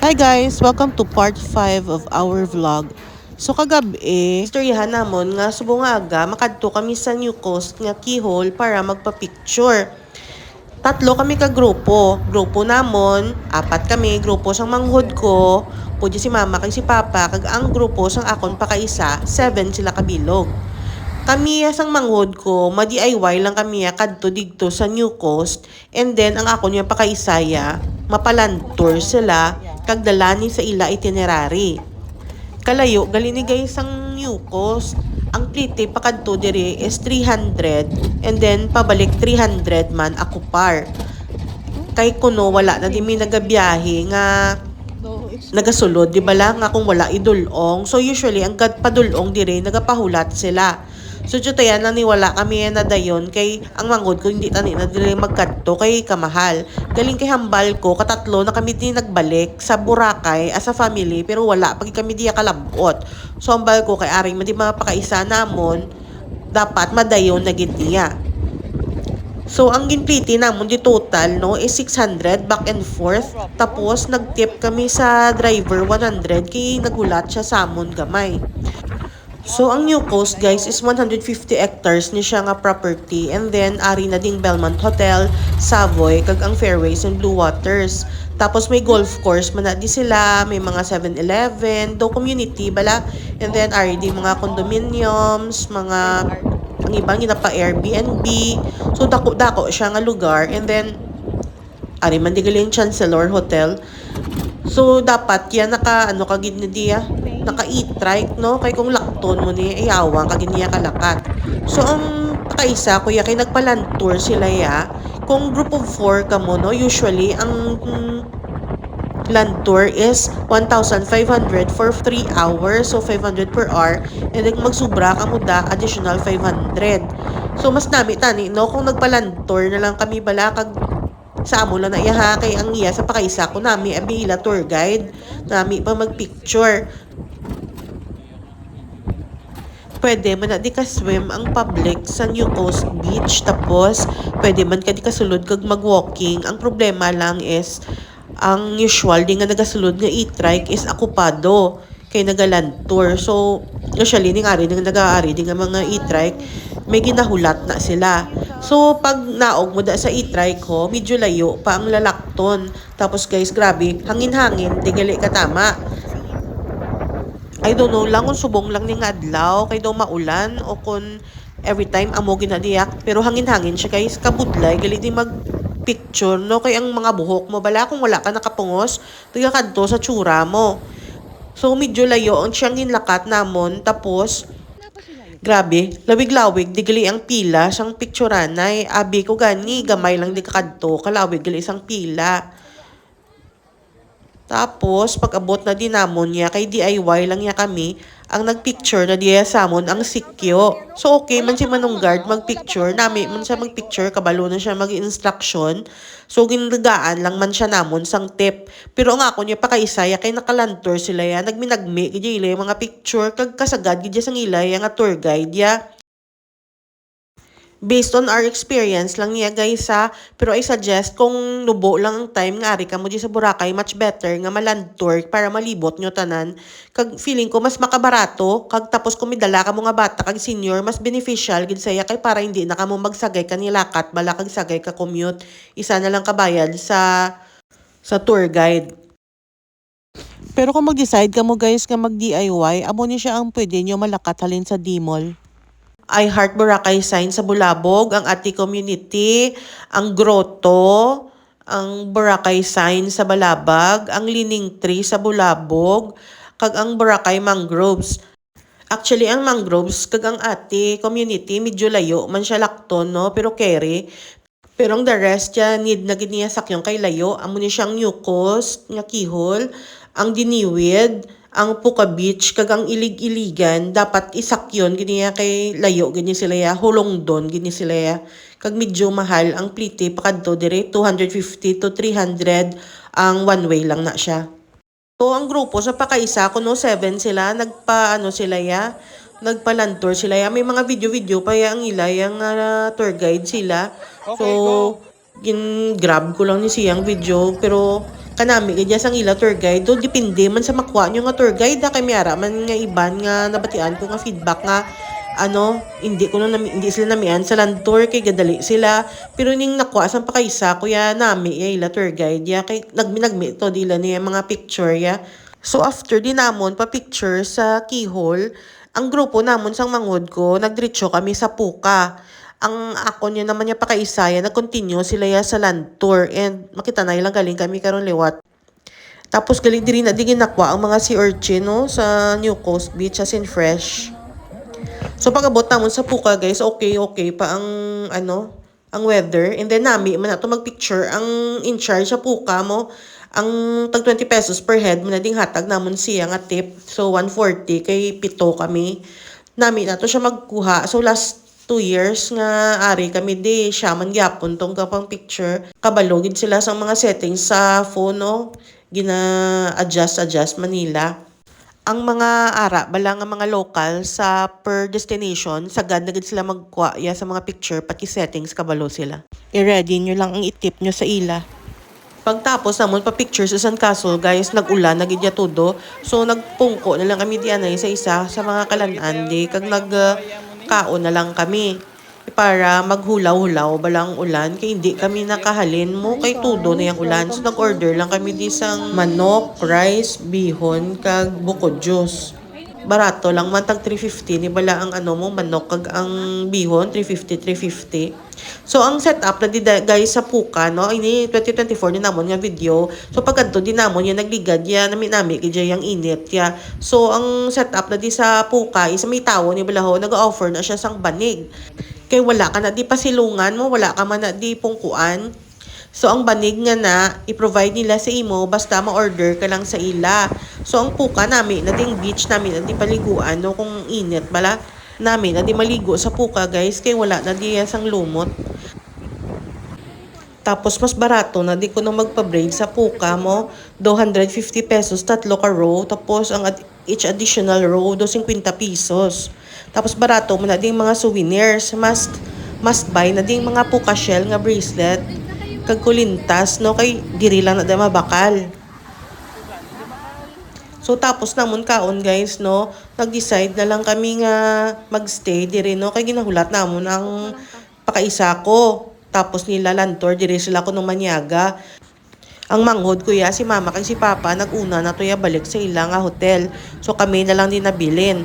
Hi guys! Welcome to part 5 of our vlog. So kagabi, istoryahan namon nga subong nga aga, makadto kami sa New Coast nga keyhole para magpa-picture. Tatlo kami ka grupo. Grupo namon, apat kami, grupo sang manghod ko, pwede si mama kag si papa, kag ang grupo sang akon pa kaisa, 7 sila kabilog. Kami sang manghod ko, ma-DIY lang kami kadto digto sa New Coast, and then ang ako niya pakaisaya, mapaland tour sila kag dalani sa ila itinerary. Kalayo gali ni guys ang New Coast. Ang plite pakadto dire is 300 and then pabalik 300 man ako par. Kay kuno wala na di mi nagabiyahe nga nagasulod, di ba lang nga kung wala idulong. So usually ang padulong dire nagapahulat sila. So tayan lang ni wala kami na dayon kay ang manggod ko hindi tani na dili magkadto kay kamahal. Galing kay hambal ko katatlo na kami din nagbalik sa Boracay as a family pero wala pag kami diya kalabot. So hambal ko kay aring madi mapakaisa namon dapat madayon na gid niya. So, ang ginpliti namon di total, no, is 600 back and forth. Tapos, nag-tip kami sa driver 100 kay nagulat siya sa amon gamay. So, ang New Coast, guys, is 150 hectares ni siya nga property. And then, ari na ding Belmont Hotel, Savoy, kag ang Fairways and Blue Waters. Tapos, may golf course, man di sila, may mga 7-Eleven, do community, bala. And then, ari di mga condominiums, mga ang ibang ginapa Airbnb. So dako siya nga lugar and then ari man digaling Chancellor Hotel. So dapat yan naka ano kagid na diya naka e-trike no kay kung lakton mo ni ayawang kagid niya kalakat. So ang kaisa kuya kay nagpaland tour sila ya. Kung group of 4 ka mo no usually ang land tour is 1,500 for 3 hours, so 500 per hour, and then magsubra ka mo da, additional 500. So mas nami tani no kung nagpa-land tour na lang kami bala kag sa amo lang na iyaha kay ang iya sa pakaisa ko nami abila tour guide nami pa magpicture. Pwede man na di ka swim ang public sa New Coast Beach tapos pwede man ka di kasulod kag mag-walking. Ang problema lang is ang usual di nga nagasulod nga e-trike is akupado kay nagaland tour. So usually ning ari ning nagaari di nga mga e-trike may ginahulat na sila. So pag naog mo da sa e-trike ko medyo layo pa ang lalakton. Tapos guys grabe hangin-hangin di gali ka tama. I don't know lang kung subong lang ning adlaw kay daw maulan o kung every time amo ginadiyak pero hangin-hangin siya guys kabudlay gali di mag picture no kay ang mga buhok mo bala kung wala ka nakapungos tiga kadto sa tsura mo. So medyo layo ang siyang ginlakat namon tapos grabe lawig-lawig digali ang pila sang picturanay abi ko gani gamay lang di kadto kalawig gali isang pila. Tapos, pag-abot na din namon niya, kay DIY lang niya kami, ang nagpicture na diya samon ang sikyo. So, okay man si Manong Guard magpicture, nami man siya magpicture, kabalo na siya mag-instruction. So, ginragaan lang man siya namon sang tip. Pero ang ako niya pa kaisaya, kay nakalantor sila ya, nagminagmi, kaya yung mga picture, kag kasagad, kaya sang ilay, nga tour guide ya. Based on our experience lang niya guys ha. Pero I suggest kung nubo lang ang time nga ari ka mo di sa Boracay, much better nga maland tour para malibot nyo tanan. Kag feeling ko mas makabarato, kag tapos kung midala ka mo nga bata kag senior, mas beneficial gid saya kay para hindi na ka mo magsagay kanilakat bala kag sagay ka commute. Isa na lang kabayad sa tour guide. Pero kung mag-decide ka mo guys nga mag-DIY, amo ni siya ang pwede nyo malakat halin sa D-Mall. I Heart Boracay sign sa Bulabog, ang Ati Community, ang Grotto, ang Boracay sign sa Balabag, ang Lining Tree sa Bulabog, kag ang Boracay Mangroves. Actually, ang mangroves kag ang Ati Community, medyo layo man siya lakton, no? Pero carry. Pero ang the rest ya need na gid niya sakyong kay layo. Amo ni siyang New Coast nga kihol, ang Diniwid, ang Puka Beach kag ang ilig-iligan dapat isakyon gini kay layo gini sila ya hulong don gini sila ya kag medyo mahal ang plite pakadto dire 250 to 300 ang one way lang na siya. So ang grupo sa pakaisa kuno 7 sila nagpa ano sila ya nagpa-land tour sila ya may mga video pa ya ang ila yang tour guide sila. So gin-grab ko lang ni siyang video pero kanami ganyan sang ila tour guide do depende man sa makuha nyo nga tour guide kay miara man nga iban nga nabatian ko nga feedback nga hindi sila namian sa land tour kay gadali sila pero ning nakuha sang pakaisa kuya nami ya ila tour guide ya kay nagmi to dila niya mga picture ya. So after di namon pa picture sa keyhole, ang grupo namon sang manghod ko nagdiretso kami sa Puka. Ang ako niya naman niya pakaisaya, nag-continue sila ya sa land tour and makita na ilang galing kami karon liwat. Tapos galing diri na digin nakwa ang mga sea urchin no sa New Coast Beach as in fresh. So pagabot namon sa Puka guys, okay pa ang weather. And then nami man ato magpicture ang in charge sa Puka mo. Ang tag 20 pesos per head mo na ding hatag namon siya nga tip. So 140 kay pito kami. Nami na to siya magkuha. So last 2 years nga ari kami di siya man gyapon tong kapang picture. Kabalogid sila sa mga settings sa phone no. Gina-adjust Manila. Ang mga ara bala nga mga local sa per destination sagad na gid sila magkuha ya sa mga picture pati settings kabalo sila. I-ready nyo lang ang itip nyo sa ila. Pagtapos namon pa picture sa San Castle guys nag-ulan na gid ya todo. So nagpungko na lang kami diyan sa isa sa mga kalan-an di kag kaon na lang kami para maghulaw-hulaw balang ulan kay hindi kami nakahalin mo kay tudo na yung ulan. So nag-order lang kami di sang manok, rice, bihon kag bukod juice. Barato lang man tag 350 ni bala ang manok kag ang bihon 350. So ang setup na di guys sa Puka no ini 2024 ni namon nga video. So pagkadto di namon yung nagligad ya nami gid yang init ya. So ang setup na di sa Puka is may tawo ni balaho nag-offer na siya sang banig. Kay wala ka na di pasilungan mo, wala ka man na di pungkuan. So ang banig nga na i-provide nila sa imo basta ma-order ka lang sa ila. So ang Puka namin na ding beach namin na di paliguan no kung init bala namin na di maligo sa Puka guys kay wala na di sang lumot. Tapos mas barato na di ko na magpa-braid sa Puka mo 250 pesos tatlo ka row tapos ang each additional row 250 pesos. Tapos barato mo na ding mga souvenirs must buy na ding mga Puka shell nga bracelet kag kulintas no kay diri lang na mabakal. So tapos namon kaon guys no nag-decide na lang kami nga magstay diri no kay ginahulat namon ang pakaisa ko. Tapos nila lantor diri sila ko nung Maniaga. Ang manghod kuya si mama kag si papa naguna na tuya balik sa ilang nga hotel. So kami na lang din nabilin.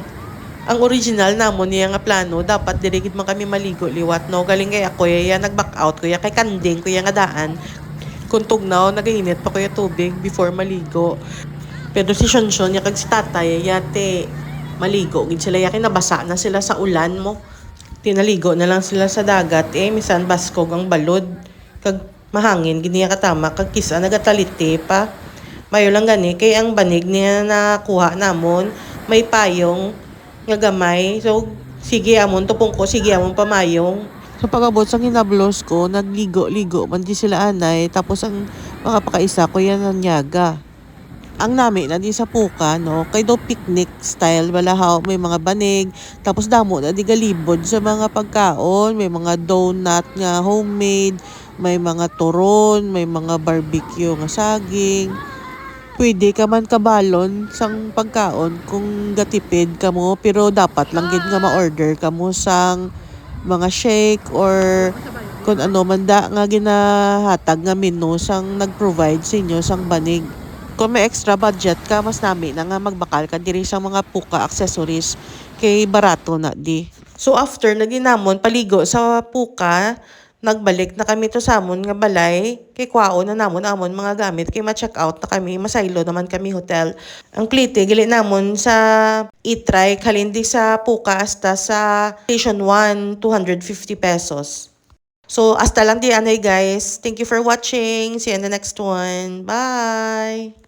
Ang original namon niya nga plano dapat diri gid man kami maligo liwat no galing kay ako ya nag-back out kuya kay kanding kuya nga daan. Kung tugnaw nagainit pa kuya tubig before maligo. Pero si Shonshon ya kag si tatay yate maligo gid sila ya kay nabasa na sila sa ulan mo. Tinaligo na lang sila sa dagat misan baskog ang balod kag mahangin giniya katama kag kisa nagatalite pa. Mayo lang gani kay ang banig niya nakuha namon may payong nga gamay. So sige amon tupong ko sige amon pamayong. So pagabot sa kinablos ko nagligo-ligo man di sila anay tapos ang mga pakaisa ko yan nanyaga. Ang nami na di sa Puka no kay do picnic style balahaw may mga banig tapos damo na di galibod sa mga pagkaon may mga donut nga homemade may mga turon may mga barbecue nga saging pwede ka man kabalon sang pagkaon kung gatipid ka mo pero dapat lang gid nga ma-order ka mo sang mga shake or kung ano man da nga ginahatag nga menu sang nag-provide sa inyo sang banig. Kung may extra budget ka, mas nami na nga magbakal ka diri sa mga Puka accessories kay barato na di. So after na ginamon paligo sa Puka, nagbalik na kami to sa amon nga balay kay kwao na namon amon mga gamit kay ma-check out na kami masaylo naman kami hotel. Ang plite gali namon sa itry kalindi sa Puka hasta sa Station 1 250 pesos. So hasta lang di anay guys. Thank you for watching. See you in the next one. Bye.